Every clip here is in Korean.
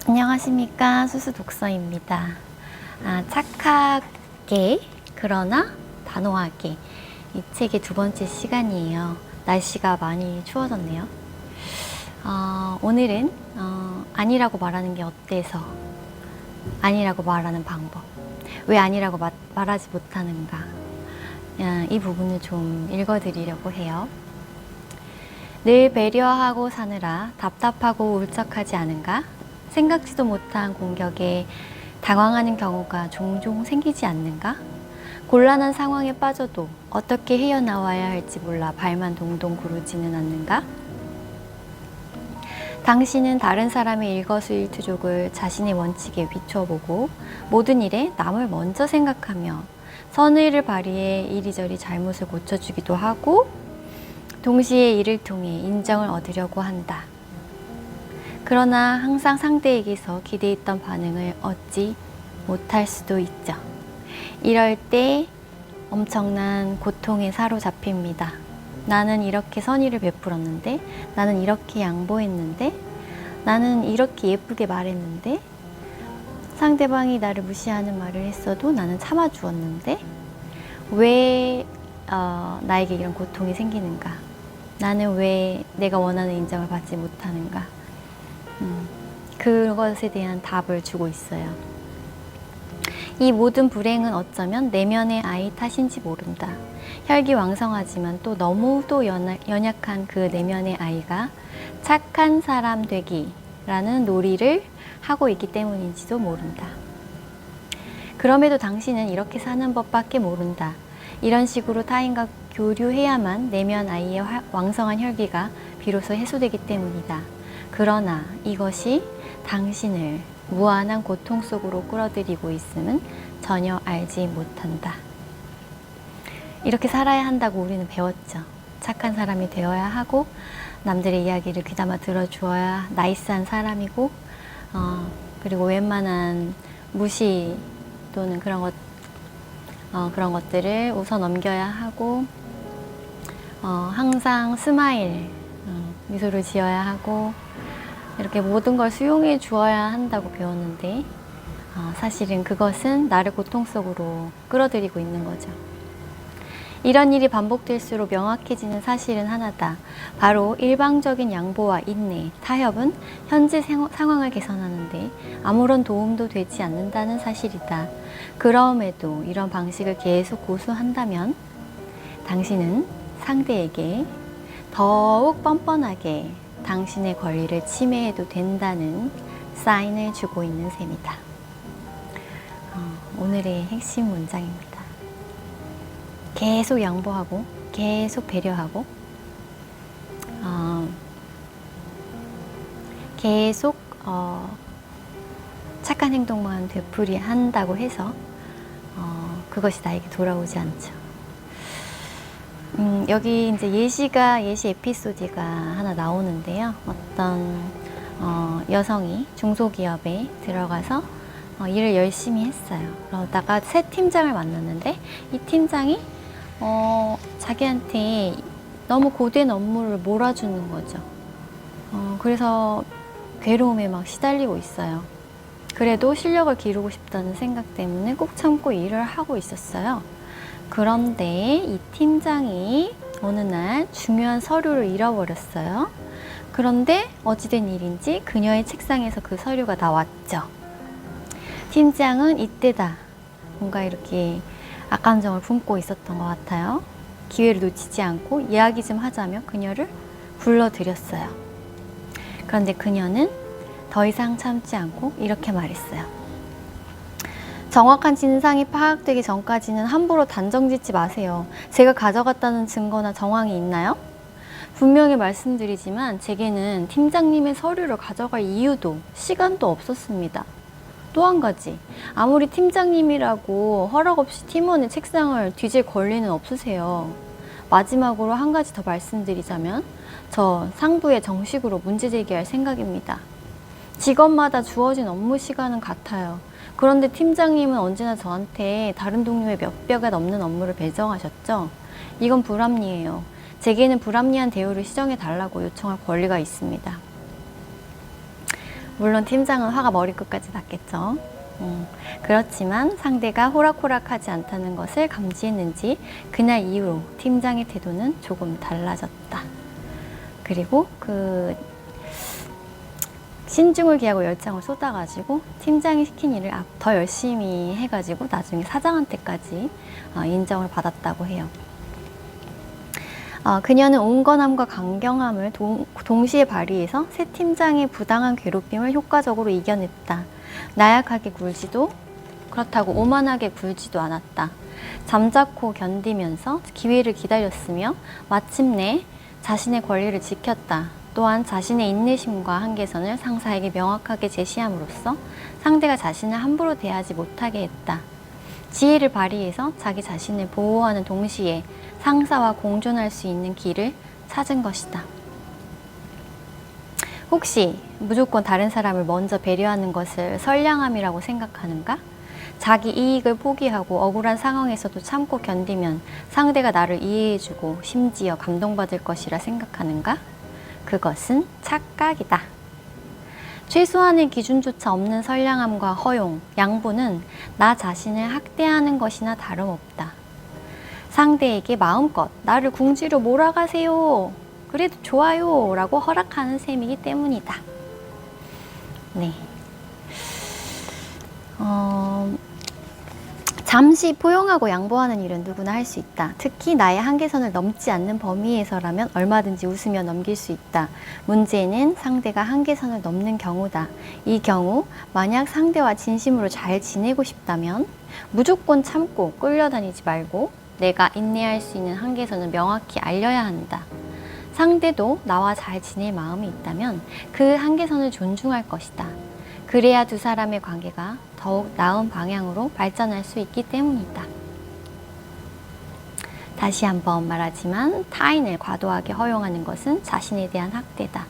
안녕하십니까, 수수독서입니다. 착하게 그러나 단호하게, 이 책의 두 번째 시간이에요. 날씨가 많이 추워졌네요. 오늘은 아니라고 말하는 게 어때서, 아니라고 말하는 방법, 왜 아니라고 말하지 못하는가, 이 부분을 좀 읽어드리려고 해요. 늘 배려하고 사느라 답답하고 울적하지 않은가? 생각지도 못한 공격에 당황하는 경우가 종종 생기지 않는가? 곤란한 상황에 빠져도 어떻게 헤어나와야 할지 몰라 발만 동동 구르지는 않는가? 당신은 다른 사람의 일거수일투족을 자신의 원칙에 비춰보고 모든 일에 남을 먼저 생각하며 선의를 발휘해 이리저리 잘못을 고쳐주기도 하고 동시에 이를 통해 인정을 얻으려고 한다. 그러나 항상 상대에게서 기대했던 반응을 얻지 못할 수도 있죠. 이럴 때 엄청난 고통에 사로잡힙니다. 나는 이렇게 선의를 베풀었는데, 나는 이렇게 양보했는데, 나는 이렇게 예쁘게 말했는데, 상대방이 나를 무시하는 말을 했어도 나는 참아주었는데, 왜 나에게 이런 고통이 생기는가? 나는 왜 내가 원하는 인정을 받지 못하는가? 그것에 대한 답을 주고 있어요. 이 모든 불행은 어쩌면 내면의 아이 탓인지 모른다. 혈기왕성하지만 또 너무도 연약한 그 내면의 아이가 착한 사람 되기라는 놀이를 하고 있기 때문인지도 모른다. 그럼에도 당신은 이렇게 사는 법밖에 모른다. 이런 식으로 타인과 교류해야만 내면 아이의 왕성한 혈기가 비로소 해소되기 때문이다. 그러나 이것이 당신을 무한한 고통 속으로 끌어들이고 있음은 전혀 알지 못한다. 이렇게 살아야 한다고 우리는 배웠죠. 착한 사람이 되어야 하고 남들의 이야기를 귀담아 들어주어야 나이스한 사람이고 그리고 웬만한 무시 또는 그런 것들을 웃어 넘겨야 하고 항상 스마일, 미소를 지어야 하고 이렇게 모든 걸 수용해 주어야 한다고 배웠는데 사실은 그것은 나를 고통 속으로 끌어들이고 있는 거죠. 이런 일이 반복될수록 명확해지는 사실은 하나다. 바로 일방적인 양보와 인내, 타협은 현재 상황을 개선하는데 아무런 도움도 되지 않는다는 사실이다. 그럼에도 이런 방식을 계속 고수한다면 당신은 상대에게 더욱 뻔뻔하게 당신의 권리를 침해해도 된다는 사인을 주고 있는 셈이다. 오늘의 핵심 문장입니다. 계속 양보하고 계속 배려하고 계속 착한 행동만 되풀이 한다고 해서 그것이 나에게 돌아오지 않죠. 여기 이제 예시 에피소드가 하나 나오는데요. 어떤 여성이 중소기업에 들어가서 일을 열심히 했어요. 그러다가 새 팀장을 만났는데 이 팀장이 자기한테 너무 고된 업무를 몰아주는 거죠. 그래서 괴로움에 막 시달리고 있어요. 그래도 실력을 기르고 싶다는 생각 때문에 꼭 참고 일을 하고 있었어요. 그런데 이 팀장이 어느 날 중요한 서류를 잃어버렸어요. 그런데 어찌된 일인지 그녀의 책상에서 그 서류가 나왔죠. 팀장은 이때다 뭔가 이렇게 악감정을 품고 있었던 것 같아요. 기회를 놓치지 않고 이야기 좀 하자며 그녀를 불러들였어요. 그런데 그녀는 더 이상 참지 않고 이렇게 말했어요. 정확한 진상이 파악되기 전까지는 함부로 단정짓지 마세요. 제가 가져갔다는 증거나 정황이 있나요? 분명히 말씀드리지만 제게는 팀장님의 서류를 가져갈 이유도 시간도 없었습니다. 또 한 가지, 아무리 팀장님이라고 허락 없이 팀원의 책상을 뒤질 권리는 없으세요. 마지막으로 한 가지 더 말씀드리자면 저 상부에 정식으로 문제 제기할 생각입니다. 직원마다 주어진 업무 시간은 같아요. 그런데 팀장님은 언제나 저한테 다른 동료의 몇 배가 넘는 업무를 배정하셨죠? 이건 불합리해요. 제게는 불합리한 대우를 시정해 달라고 요청할 권리가 있습니다. 물론 팀장은 화가 머리끝까지 났겠죠. 그렇지만 상대가 호락호락하지 않다는 것을 감지했는지 그날 이후로 팀장의 태도는 조금 달라졌다. 그리고 그 신중을 기하고 열정을 쏟아가지고 팀장이 시킨 일을 더 열심히 해가지고 나중에 사장한테까지 인정을 받았다고 해요. 그녀는 온건함과 강경함을 동시에 발휘해서 새 팀장의 부당한 괴롭힘을 효과적으로 이겨냈다. 나약하게 굴지도 그렇다고 오만하게 굴지도 않았다. 잠자코 견디면서 기회를 기다렸으며 마침내 자신의 권리를 지켰다. 또한 자신의 인내심과 한계선을 상사에게 명확하게 제시함으로써 상대가 자신을 함부로 대하지 못하게 했다. 지혜를 발휘해서 자기 자신을 보호하는 동시에 상사와 공존할 수 있는 길을 찾은 것이다. 혹시 무조건 다른 사람을 먼저 배려하는 것을 선량함이라고 생각하는가? 자기 이익을 포기하고 억울한 상황에서도 참고 견디면 상대가 나를 이해해주고 심지어 감동받을 것이라 생각하는가? 그것은 착각이다. 최소한의 기준조차 없는 선량함과 허용, 양보는 나 자신을 학대하는 것이나 다름없다. 상대에게 마음껏 나를 궁지로 몰아가세요. 그래도 좋아요. 라고 허락하는 셈이기 때문이다. 네. 잠시 포용하고 양보하는 일은 누구나 할 수 있다. 특히 나의 한계선을 넘지 않는 범위에서라면 얼마든지 웃으며 넘길 수 있다. 문제는 상대가 한계선을 넘는 경우다. 이 경우 만약 상대와 진심으로 잘 지내고 싶다면 무조건 참고 끌려다니지 말고 내가 인내할 수 있는 한계선을 명확히 알려야 한다. 상대도 나와 잘 지낼 마음이 있다면 그 한계선을 존중할 것이다. 그래야 두 사람의 관계가 더욱 나은 방향으로 발전할 수 있기 때문이다. 다시 한번 말하지만 타인을 과도하게 허용하는 것은 자신에 대한 학대다.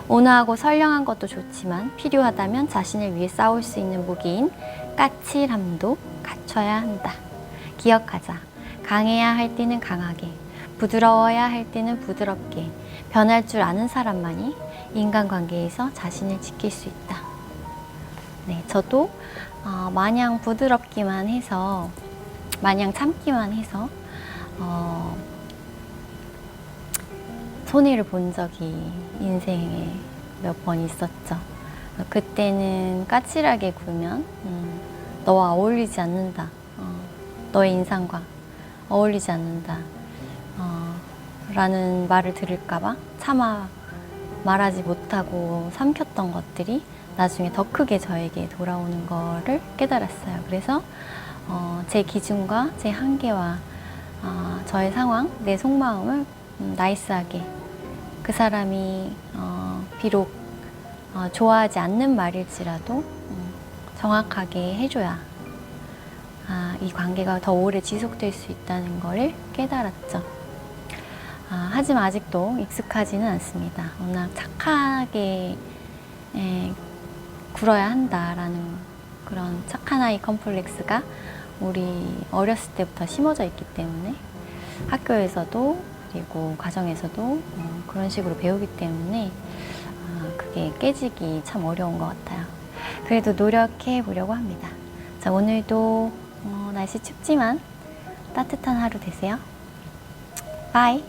온화하고 선량한 것도 좋지만 필요하다면 자신을 위해 싸울 수 있는 무기인 까칠함도 갖춰야 한다. 기억하자. 강해야 할 때는 강하게, 부드러워야 할 때는 부드럽게, 변할 줄 아는 사람만이 인간관계에서 자신을 지킬 수 있다. 네, 저도 마냥 부드럽기만 해서, 마냥 참기만 해서 손해를 본 적이 인생에 몇 번 있었죠. 그때는 까칠하게 굴면 너와 어울리지 않는다. 너의 인상과 어울리지 않는다. 라는 말을 들을까봐 차마 말하지 못하고 삼켰던 것들이 나중에 더 크게 저에게 돌아오는 거를 깨달았어요. 그래서 제 기준과 제 한계와 저의 상황, 내 속마음을 나이스하게 그 사람이 비록 좋아하지 않는 말일지라도 정확하게 해줘야 이 관계가 더 오래 지속될 수 있다는 거를 깨달았죠. 하지만 아직도 익숙하지는 않습니다. 워낙 착하게 굴어야 한다라는 그런 착한 아이 컴플렉스가 우리 어렸을 때부터 심어져 있기 때문에 학교에서도 그리고 가정에서도 그런 식으로 배우기 때문에 그게 깨지기 참 어려운 것 같아요. 그래도 노력해 보려고 합니다. 자, 오늘도 날씨 춥지만 따뜻한 하루 되세요. 바이.